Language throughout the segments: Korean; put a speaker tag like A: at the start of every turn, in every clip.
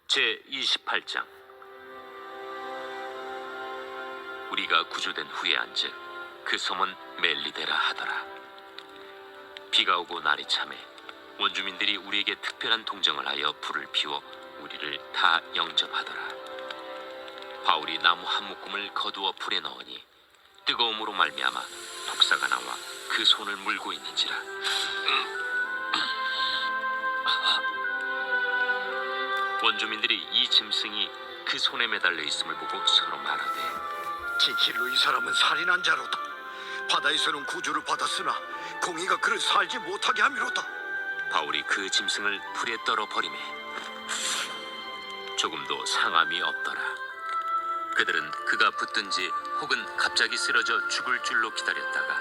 A: 제28장. 우리가 구조된 후에 한즉 그 섬은 멜리데라 하더라. 비가 오고 날이 참해 원주민들이 우리에게 특별한 동정을 하여 불을 피워 우리를 다 영접하더라. 바울이 나무 한 묶음을 거두어 불에 넣으니 뜨거움으로 말미암아 독사가 나와 그 손을 물고 있는지라. 원주민들이 이 짐승이 그 손에 매달려 있음을 보고 서로 말하되,
B: 진실로 이 사람은 살인한 자로다. 바다에서는 구주를 받았으나 공의가 그를 살지 못하게 함이로다.
A: 바울이 그 짐승을 불에 떨어 버리매 조금도 상함이 없더라. 그들은 그가 붙든지 혹은 갑자기 쓰러져 죽을 줄로 기다렸다가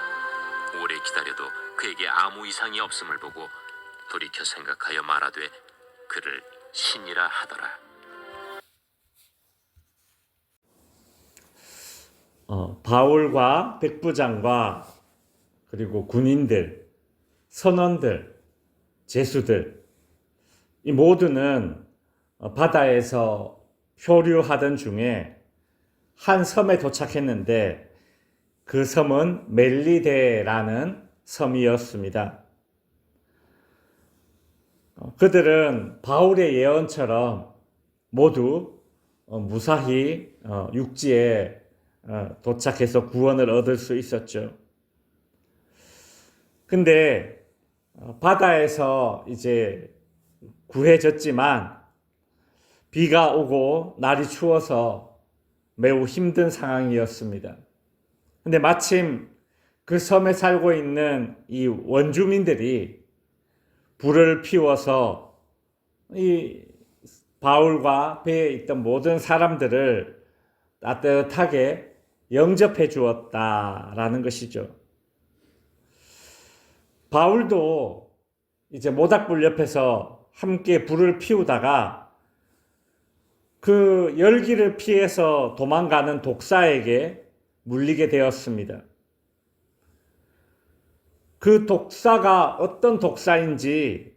A: 오래 기다려도 그에게 아무 이상이 없음을 보고 돌이켜 생각하여 말하되 그를 신이라 하더라.
C: 바울과 백부장과 그리고 군인들, 선원들, 제수들 이 모두는 바다에서漂流하던 중에 한 섬에 도착했는데 그 섬은 멜리데라는 섬이었습니다. 그들은 바울의 예언처럼 모두 무사히 육지에 도착해서 구원을 얻을 수 있었죠. 근데 바다에서 이제 구해졌지만 비가 오고 날이 추워서 매우 힘든 상황이었습니다. 근데 마침 그 섬에 살고 있는 이 원주민들이 불을 피워서 이 바울과 배에 있던 모든 사람들을 따뜻하게 영접해 주었다라는 것이죠. 바울도 이제 모닥불 옆에서 함께 불을 피우다가 그 열기를 피해서 도망가는 독사에게 물리게 되었습니다. 그 독사가 어떤 독사인지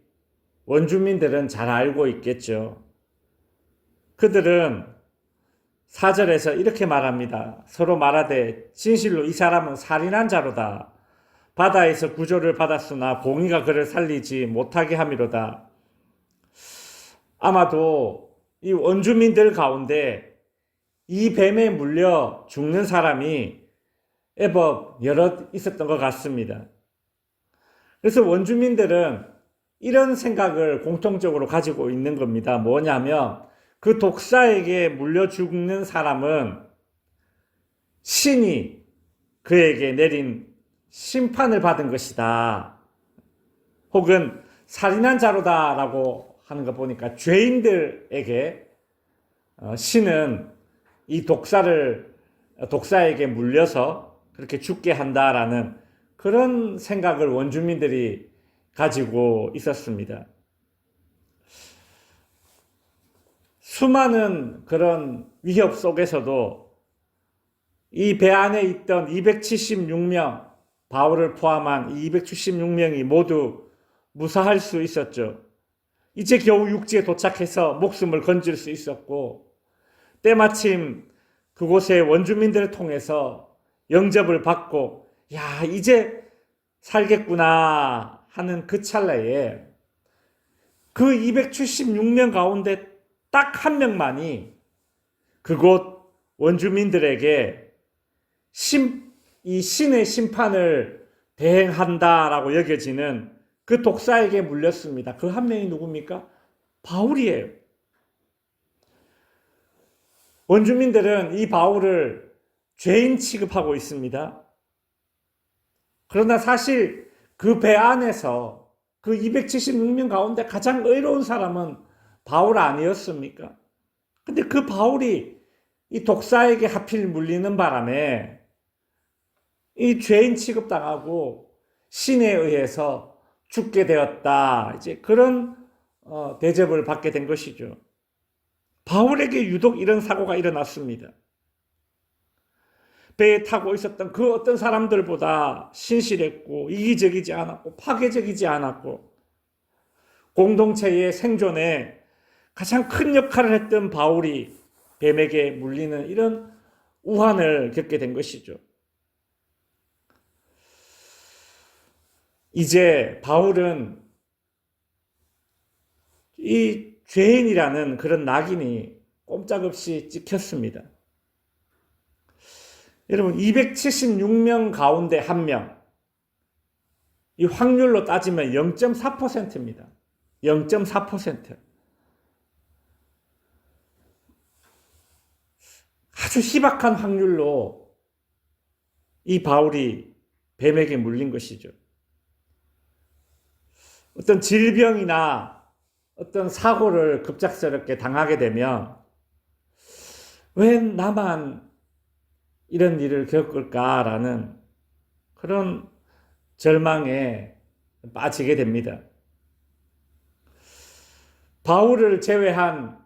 C: 원주민들은 잘 알고 있겠죠. 그들은 4절에서 이렇게 말합니다. 서로 말하되 진실로 이 사람은 살인한 자로다. 바다에서 구조를 받았으나 공의가 그를 살리지 못하게 함이로다. 아마도 이 원주민들 가운데 이 뱀에 물려 죽는 사람이 제법 여럿 있었던 것 같습니다. 그래서 원주민들은 이런 생각을 공통적으로 가지고 있는 겁니다. 뭐냐면 그 독사에게 물려 죽는 사람은 신이 그에게 내린 심판을 받은 것이다. 혹은 살인한 자로다라고 하는 거 보니까 죄인들에게 신은 이 독사에게 물려서 그렇게 죽게 한다라는 그런 생각을 원주민들이 가지고 있었습니다. 수많은 그런 위협 속에서도 이 배 안에 있던 276명, 바울을 포함한 276명이 모두 무사할 수 있었죠. 이제 겨우 육지에 도착해서 목숨을 건질 수 있었고, 때마침 그곳의 원주민들을 통해서 영접을 받고, 야, 이제 살겠구나 하는 그 찰나에 그 276명 가운데 딱 한 명만이 그곳 원주민들에게 이 신의 심판을 대행한다라고 여겨지는 그 독사에게 물렸습니다. 그 한 명이 누굽니까? 바울이에요. 원주민들은 이 바울을 죄인 취급하고 있습니다. 그러나 사실 그 배 안에서 그 276명 가운데 가장 의로운 사람은 바울 아니었습니까? 근데 그 바울이 이 독사에게 하필 물리는 바람에 이 죄인 취급당하고 신에 의해서 죽게 되었다. 이제 그런 대접을 받게 된 것이죠. 바울에게 유독 이런 사고가 일어났습니다. 배에 타고 있었던 그 어떤 사람들보다 신실했고 이기적이지 않았고 파괴적이지 않았고 공동체의 생존에 가장 큰 역할을 했던 바울이 뱀에게 물리는 이런 우환을 겪게 된 것이죠. 이제 바울은 이 죄인이라는 그런 낙인이 꼼짝없이 찍혔습니다. 여러분, 276명 가운데 1명, 이 확률로 따지면 0.4%입니다. 0.4%. 아주 희박한 확률로 이 바울이 뱀에게 물린 것이죠. 어떤 질병이나 어떤 사고를 급작스럽게 당하게 되면 왜 나만 이런 일을 겪을까라는 그런 절망에 빠지게 됩니다. 바울을 제외한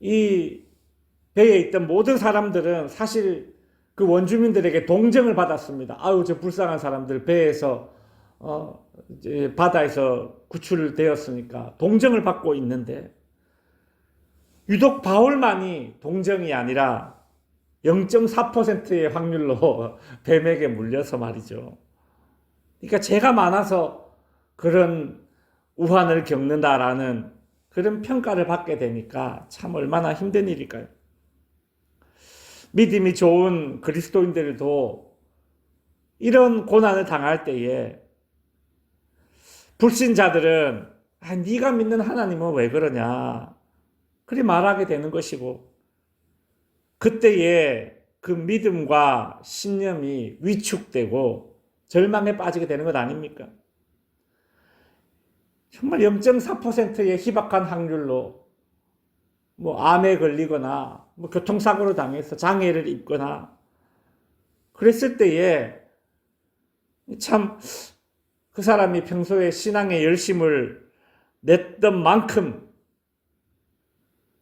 C: 이 배에 있던 모든 사람들은 사실 그 원주민들에게 동정을 받았습니다. 아유, 저 불쌍한 사람들 배에서 이제 바다에서 구출되었으니까 동정을 받고 있는데 유독 바울만이 동정이 아니라 0.4%의 확률로 뱀에게 물려서 말이죠. 그러니까 죄가 많아서 그런 우환을 겪는다라는 그런 평가를 받게 되니까 참 얼마나 힘든 일일까요? 믿음이 좋은 그리스도인들도 이런 고난을 당할 때에 불신자들은 네가 믿는 하나님은 왜 그러냐 그리 말하게 되는 것이고, 그때에 그 믿음과 신념이 위축되고 절망에 빠지게 되는 것 아닙니까? 정말 0.4%의 희박한 확률로 암에 걸리거나 교통사고로 당해서 장애를 입거나 그랬을 때에 참 그 사람이 평소에 신앙의 열심을 냈던 만큼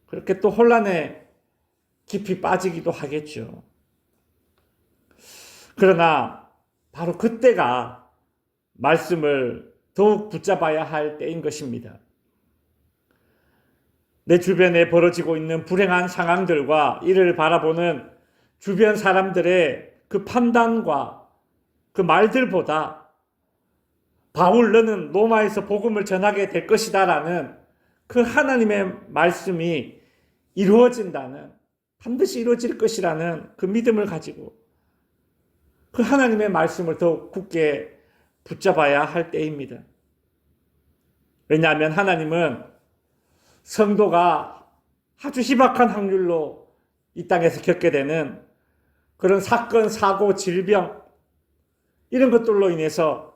C: 그렇게 또 혼란에 깊이 빠지기도 하겠죠. 그러나 바로 그때가 말씀을 더욱 붙잡아야 할 때인 것입니다. 내 주변에 벌어지고 있는 불행한 상황들과 이를 바라보는 주변 사람들의 그 판단과 그 말들보다 바울 너는 로마에서 복음을 전하게 될 것이다 라는 그 하나님의 말씀이 이루어진다는, 반드시 이루어질 것이라는 그 믿음을 가지고 그 하나님의 말씀을 더욱 굳게 붙잡아야 할 때입니다. 왜냐하면 하나님은 성도가 아주 희박한 확률로 이 땅에서 겪게 되는 그런 사건, 사고, 질병 이런 것들로 인해서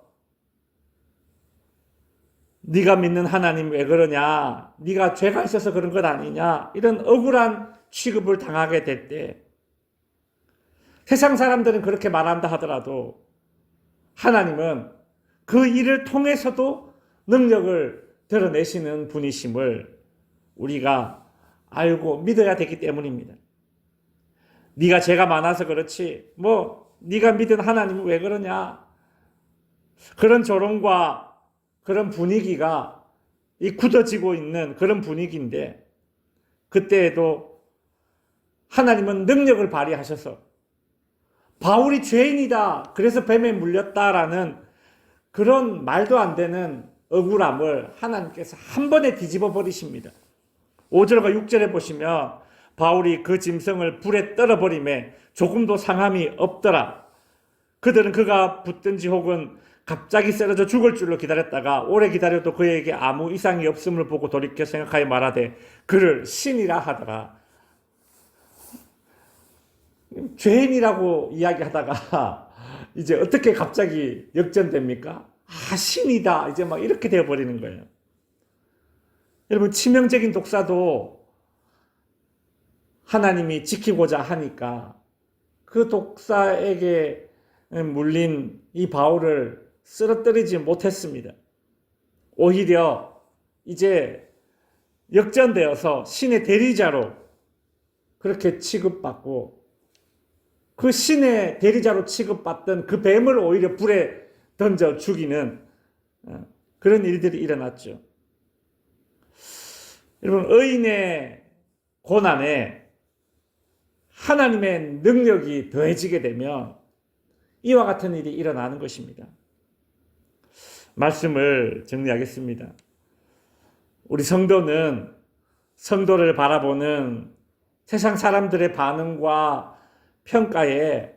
C: 네가 믿는 하나님 왜 그러냐, 네가 죄가 있어서 그런 것 아니냐, 이런 억울한 취급을 당하게 될 때 세상 사람들은 그렇게 말한다 하더라도 하나님은 그 일을 통해서도 능력을 드러내시는 분이심을 우리가 알고 믿어야 되기 때문입니다. 네가 죄가 많아서 그렇지 네가 믿은 하나님은 왜 그러냐, 그런 조롱과 그런 분위기가 굳어지고 있는 그런 분위기인데, 그때에도 하나님은 능력을 발휘하셔서 바울이 죄인이다 그래서 뱀에 물렸다라는 그런 말도 안 되는 억울함을 하나님께서 한 번에 뒤집어 버리십니다. 5절과 6절에 보시면 바울이 그 짐승을 불에 떨어버림에 조금도 상함이 없더라. 그들은 그가 붙든지 혹은 갑자기 쓰러져 죽을 줄로 기다렸다가 오래 기다려도 그에게 아무 이상이 없음을 보고 돌이켜 생각하여 말하되 그를 신이라 하더라. 죄인이라고 이야기하다가 이제 어떻게 갑자기 역전됩니까? 신이다 이제 이렇게 되어버리는 거예요. 여러분, 치명적인 독사도 하나님이 지키고자 하니까 그 독사에게 물린 이 바울을 쓰러뜨리지 못했습니다. 오히려 이제 역전되어서 신의 대리자로 그렇게 취급받고, 그 신의 대리자로 취급받던 그 뱀을 오히려 불에 던져 죽이는 그런 일들이 일어났죠. 여러분, 의인의 고난에 하나님의 능력이 더해지게 되면 이와 같은 일이 일어나는 것입니다. 말씀을 정리하겠습니다. 우리 성도는 성도를 바라보는 세상 사람들의 반응과 평가에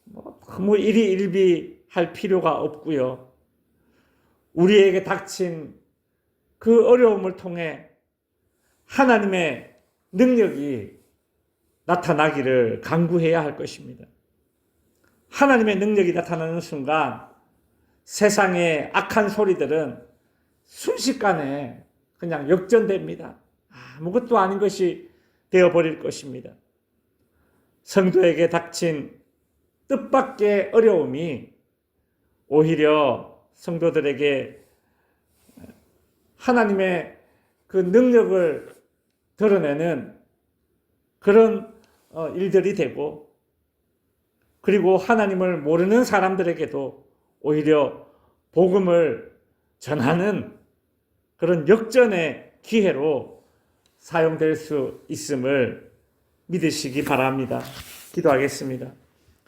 C: 너무 일희일비할 필요가 없고요. 우리에게 닥친 그 어려움을 통해 하나님의 능력이 나타나기를 간구해야 할 것입니다. 하나님의 능력이 나타나는 순간 세상의 악한 소리들은 순식간에 그냥 역전됩니다. 아무것도 아닌 것이 되어버릴 것입니다. 성도에게 닥친 뜻밖의 어려움이 오히려 성도들에게 하나님의 그 능력을 드러내는 그런 일들이 되고, 그리고 하나님을 모르는 사람들에게도 오히려 복음을 전하는 그런 역전의 기회로 사용될 수 있음을 믿으시기 바랍니다. 기도하겠습니다.